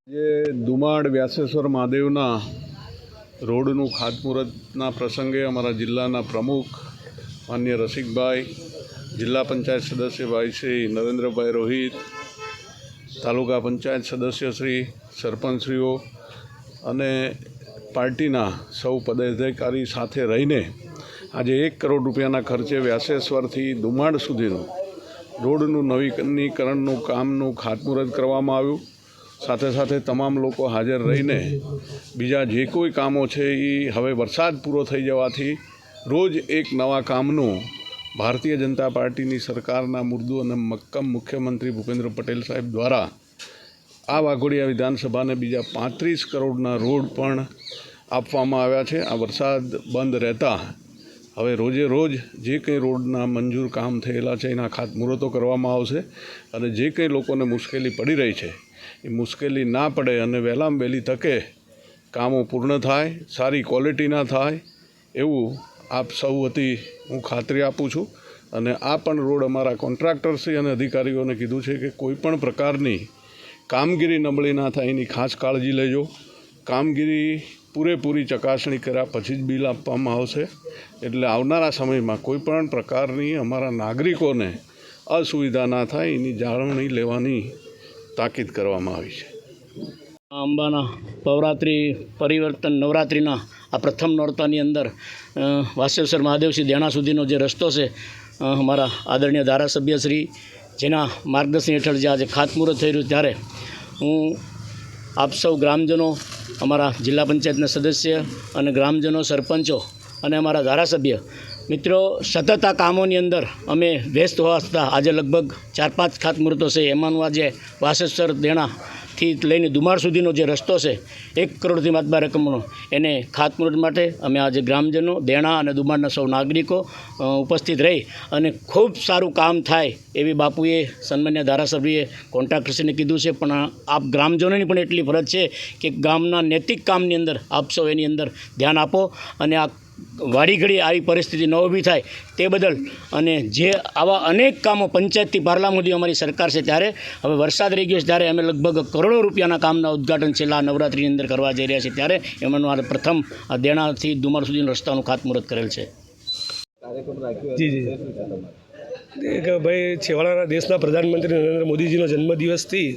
જે દુમાડ વ્યાસેશ્વર મહાદેવના રોડનું ખાતમુહૂર્તના પ્રસંગે અમારા જિલ્લાના પ્રમુખ માન્ય રસિકભાઈ, જિલ્લા પંચાયત સદસ્ય ભાઈ શ્રી નરેન્દ્રભાઈ રોહિત, તાલુકા પંચાયત સદસ્ય શ્રી, સરપંચશ્રીઓ અને પાર્ટીના સૌ પદાધિકારી સાથે રહીને આજે 1 કરોડ રૂપિયાના ખર્ચે વ્યાસેશ્વરથી દુમાડ સુધીનું રોડનું નવીકરણનું કામનું ખાતમુહૂર્ત કરવામાં આવ્યું। સાથે સાથે તમામ લોકો હાજર રહીને બીજા જે કોઈ કામો છે એ હવે વરસાદ પૂરો થઈ જવાથી રોજ એક નવા કામનું ભારતીય જનતા પાર્ટીની સરકારના મૃદુ અને મક્કમ મુખ્યમંત્રી ભૂપેન્દ્ર પટેલ સાહેબ દ્વારા આ વાઘોડિયા વિધાનસભાને બીજા 35 કરોડના રોડ પણ આપવામાં આવ્યા છે। આ વરસાદ બંધ રહેતા હવે રોજે રોજ જે કંઈ રોડના મંજૂર કામ થયેલા છે એના ખાતમુહૂર્તો કરવામાં આવશે અને જે કંઈ લોકોને મુશ્કેલી પડી રહી છે એ મુશ્કેલી ના પડે અને વહેલામાં વહેલી તકે કામો પૂર્ણ થાય, સારી ક્વોલિટીના થાય એવું આપ સૌ વતી હું ખાતરી આપું છું। અને આ પણ રોડ અમારા કોન્ટ્રાક્ટરશ્રી અને અધિકારીઓને કીધું છે કે કોઈ પણ પ્રકારની કામગીરી નબળી ના થાય એની ખાસ કાળજી લેજો। કામગીરી પૂરેપૂરી ચકાસણી કર્યા પછી જ બિલ આપવામાં આવશે, એટલે આવનારા સમયમાં કોઈ પણ પ્રકારની અમારા નાગરિકોને અસુવિધા ના થાય એની જાળવણી લેવાની તાકીદ કરવામાં આવી છે। અંબાના પૌરાત્રી પરિવર્તન નવરાત્રિના આ પ્રથમ નોરતાની અંદર વાસેશ્વર મહાદેવથી દેણા સુધીનો જે રસ્તો છે, અમારા આદરણીય ધારાસભ્યશ્રી જેના માર્ગદર્શન હેઠળ જે આજે ખાતમુહૂર્ત થઈ રહ્યું ત્યારે હું આપ સૌ ગ્રામજનો, અમારા જિલ્લા પંચાયતના સદસ્ય અને ગ્રામજનો, સરપંચો અને અમારા ધારાસભ્ય મિત્રો સતત આ કામોની અંદર અમે વ્યસ્ત હોવા છતાં આજે લગભગ 4-5 ખાતમુહૂર્તો છે, એમાંનું આજે વાસેશ્વર દેણાથી લઈને દુમાડ સુધીનો જે રસ્તો છે 1 કરોડથી માતબાર રકમનો, એને ખાતમુહૂર્ત માટે અમે આજે ગ્રામજનો, દેણા અને દુમાડના સૌ નાગરિકો ઉપસ્થિત રહી અને ખૂબ સારું કામ થાય એવી બાપુએ સન્માન્ય ધારાસભ્યએ કોન્ટ્રાક્ટરશ્રીને કીધું છે। પણ આપ ગ્રામજનોની પણ એટલી ફરજ છે કે ગામના નૈતિક કામની અંદર આપ સૌ એની અંદર ધ્યાન આપો અને આ વાડી ઘડી આવી પરિસ્થિતિ ન ઊભી થાય તે બદલ અને જે આવા અનેક કામો પંચાયતથી પાર્લામેન્ટ સુધી અમારી સરકાર છે, ત્યારે હવે વરસાદ રહી ગયો છે ત્યારે અમે લગભગ કરોડો રૂપિયાના કામના ઉદ્ઘાટન છેલ્લા નવરાત્રિની અંદર કરવા જઈ રહ્યા છીએ, ત્યારે એમાંનું આ પ્રથમ આ દેણાથી દુમાડ સુધીના રસ્તાનું ખાતમુહૂર્ત કરેલ છે। કે ભાઈ છેવાડાના દેશના પ્રધાનમંત્રી નરેન્દ્ર મોદીજીનો જન્મદિવસથી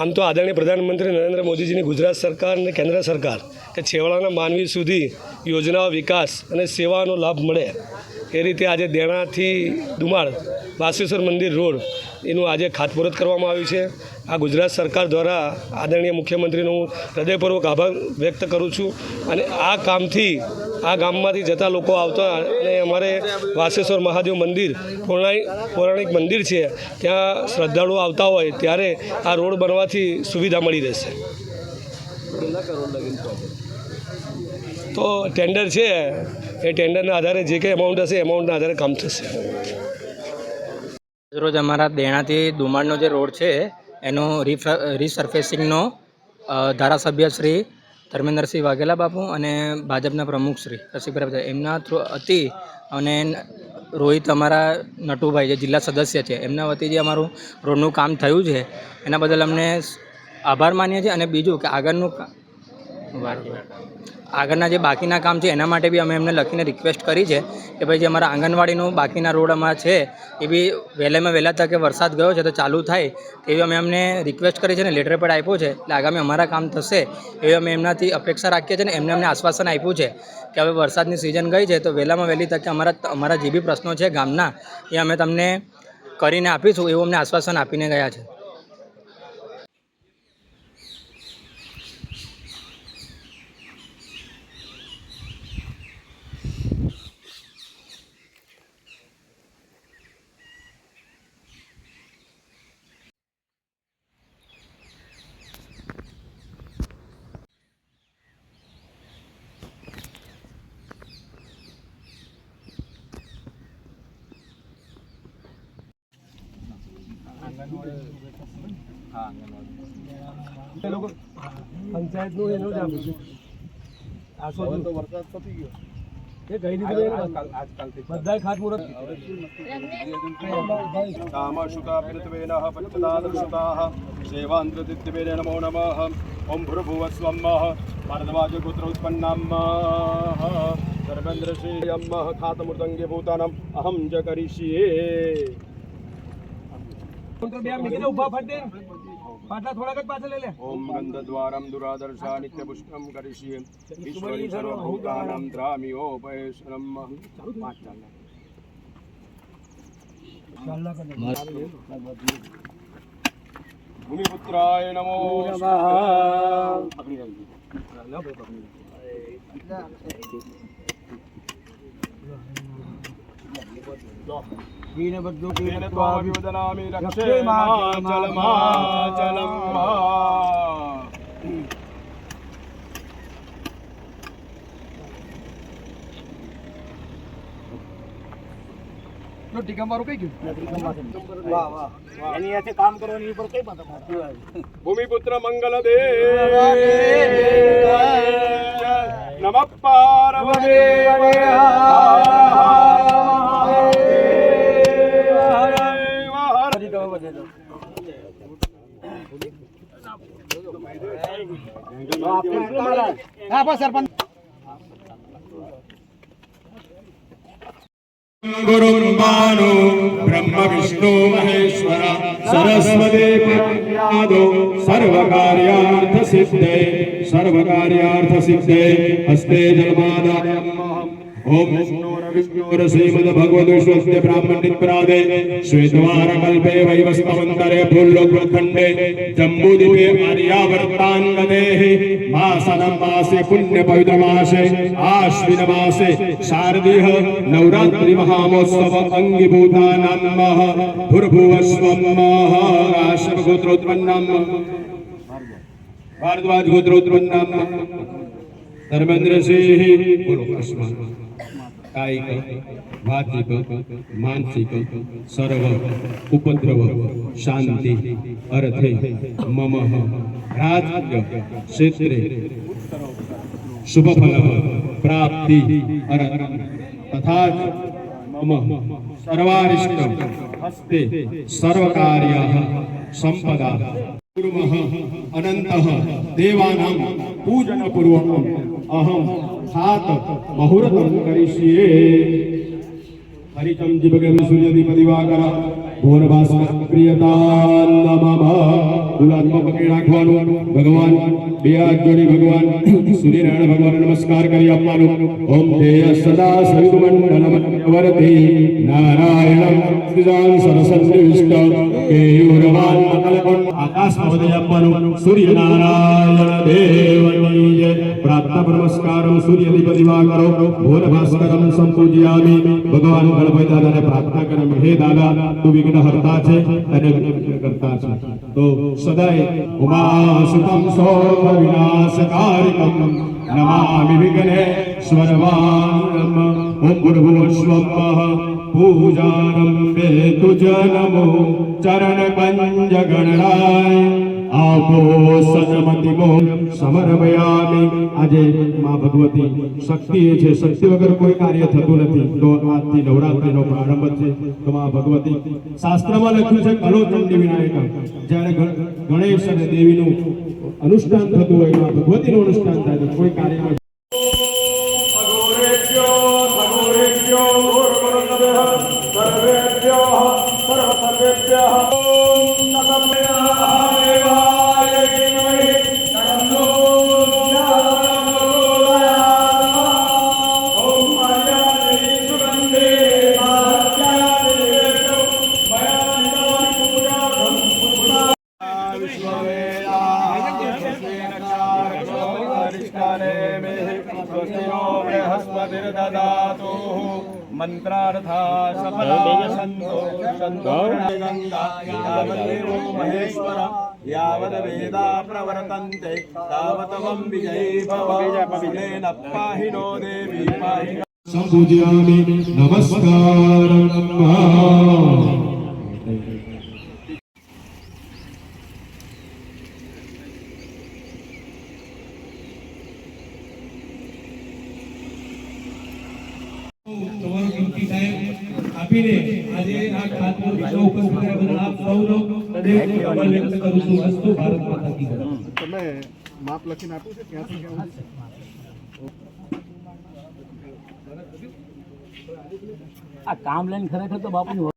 આમ તો આદરણીય પ્રધાનમંત્રી નરેન્દ્ર મોદીજીની ગુજરાત સરકાર અને કેન્દ્ર સરકાર કે છેવાડાના માનવી સુધી યોજનાઓ, વિકાસ અને સેવાનો લાભ મળે એ રીતે આજે દેણાથી દુમાડ વાસેશ્વર મંદિર રોડ એનું આજે ખાતમુહૂર્ત કરવામાં આવ્યું છે। આ ગુજરાત સરકાર દ્વારા આદરણીય મુખ્યમંત્રીનો હું હૃદયપૂર્વક આભાર વ્યક્ત કરું છું અને આ કામથી આ ગામમાંથી જતા લોકો આવતા અને અમારે વાસેશ્વર મહાદેવ મંદિર પૌરાણિક મંદિર છે, ત્યાં શ્રદ્ધાળુઓ આવતા હોય ત્યારે આ રોડ બનવાથી સુવિધા મળી રહેશે। તો ટેન્ડર છે, એ ટેન્ડરના આધારે જે કંઈ અમાઉન્ટ હશે એમાઉન્ટના આધારે કામ થશે। રોજ અમારા દેણાથી દુમાડનો જે રોડ છે એનો રીસર્ફેસિંગનો ધારાસભ્ય શ્રી ધર્મેન્દ્રસિંહ વાઘેલા બાપુ અને ભાજપના પ્રમુખ શ્રી રસિકભાઈ એમના થ્રુ હતી અને રોહિત અમારા નટુભાઈ જે જિલ્લા સદસ્ય છે એમના વતી જે અમારું રોડનું કામ થયું છે એના બદલ અમને આભાર માનીએ છીએ। અને બીજું કે આગળના જે બાકીના કામ છે એના માટે બી અમે એમને લખીને રિક્વેસ્ટ કરી છે કે ભાઈ જે અમારા આંગણવાડીનું બાકીના રોડ અમારા છે એ બી વહેલામાં વહેલા તકે વરસાદ ગયો છે તો ચાલુ થાય એવી અમે એમને રિક્વેસ્ટ કરી છે ને લેટર પેડ આપ્યો છે, એટલે આગામી અમારા કામ થશે એવી અમે એમનાથી અપેક્ષા રાખીએ છીએ ને એમને અમને આશ્વાસન આપ્યું છે કે હવે વરસાદની સિઝન ગઈ છે તો વહેલામાં વહેલી તકે અમારા જે બી પ્રશ્નો છે ગામના એ અમે તમને કરીને આપીશું એવું અમને આશ્વાસન આપીને ગયા છે। પંચાયતનું એનું જ આપું છું। વરસાદ પતી ગયો બધા ખાતમુહૂર્ત कामश्रुता पृथ्वेनः पञ्चदादशताः सेवान्त्रदित्यवेन नमो नमः ॐ भूर्भुवस्वम्मः भारद्वाजगोत्र उत्पन्नाम्मः सर्वेन्द्रश्रीयम्मः खातमृतङ्गे भूतानम् अहं च करिष्ये ॐ गन्धद्वारं दुरादर्शा नित्यपुष्टं करिष्ये ईश्वरी सर्वभूतानां द्राम्योपवेशनम् भूमिपुत्राय नमो त्वाभिवदनामि रक्षे माचलमाचलम् भूमिपुत्र मंगल दे नमः पार्वती गुरुर्मानो ब्रह्म विष्णु महेश्वर सरस्वती प्रज्ञादो सर्वकार्यार्थ सिद्धे हस्ते जलमादायम् ओम विष्णुरश्रीमद्भगवद्विश्वस्य ब्राह्मणित्परादे श्वेतवारकल्पे वैवस्वतंतरे भूलोकखण्डे जम्बूद्वीपे आर्यावर्तान्गदेः मासनं मासे पुण्यपवित्रमासे आश्विनमासे शारदीः नवरात्रि महामहोत्सव अंगीभूतानां भूर्भुवस्वं राष्ट्रगोत्रोत्पन्नं भारद्वाज गोत्रोत्पन्नं धर्मेंद्र सिंह कायिक वाचिक मानसिक सर्व उपद्रव शांति अर्थे मम राज्य क्षेत्रे शुभफल प्राप्ति तथा मम सर्वारिष्ट हस्ते सर्वकार्याः संपदा कुर्मः अनन्तः देवानां पूजनपूर्वकम् अहं सात मुहूर्तं करिष्ये हरितं जीवगं सूर्यदीपदिवाकर भोरभास्कर प्रियतां नमः दुलात्मक नाखવાનું ભગવાન બે હાથ જોડી ભગવાન સૂર્યનારાયણ ભગવાન નમસ્કાર કરી આપવાનું ઓમ તેય સદા સવિતુમંડલમવરતિ નારાયણં શ્રીજાન સરસન્નિષ્ટ કેયુરવાન મકલકોટ આકાશ ભવદે આપવાનું સૂર્યનારાયણ દેવની જય પ્રાર્થના નમસ્કારમ સૂર્યદીપદિવાકરો ભોરભાસ્કરમ સંપૂજયામિ ભગવાન ગણપતિ દાદાને પ્રાર્થના કરે હે દાદા તું વિઘ્નહર્તા છે અને વિઘ્નકર્તા છે તો સદાય ઉમાસુતમ સૌભ વિનાશકારિકમ નમામિ વિઘ્નેશ્વરવાનમ ઓમ ભૂર્ભુવસ્વઃ પૂજારંભે તુજ નમો ચરણ કંજ ગણરાય આપો સન્મતિમો સમર્પયામિ આજે માં ભગવતી શક્તિ છે શક્તિ વગર કોઈ કાર્ય થતું નથી તો આજથી નવરાત્રિનો પ્રારંભ છે તો માં ભગવતી શાસ્ત્રમાં લખ્યું છે કલોચંડી વિનાયક જ્યારે ગણેશ અને દેવીનું અનુષ્ઠાન થતું હોય માં ભગવતીનું અનુષ્ઠાન થાય તો કોઈ કાર્યમાં मंत्रार्था सफला संतो गंगा महेश्वर यावद वेदा प्रवर्तन्ते तावत वं विजयी भव विजयेन पाहि नो देवी पाहि संपूजयामि नमस्कारं આપીને આજે આ ખાતમુહૂર્તમાં ઉપસ્થિત રહ્યા બદલ આપ સૌનો હૃદયથી આભાર વ્યક્ત કરું છું. અસ્તુ ભારત માતા કી જય. તમે માપ લખીને આપ્યું છે ક્યાંથી ક્યાં આ કામ લઈને ખરેખર તો બાપુની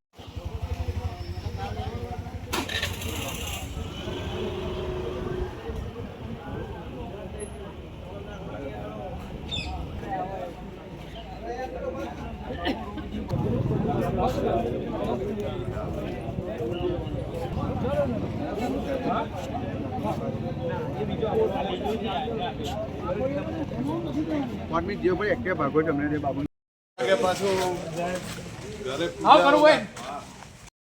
પાછું ઘરે પૂજા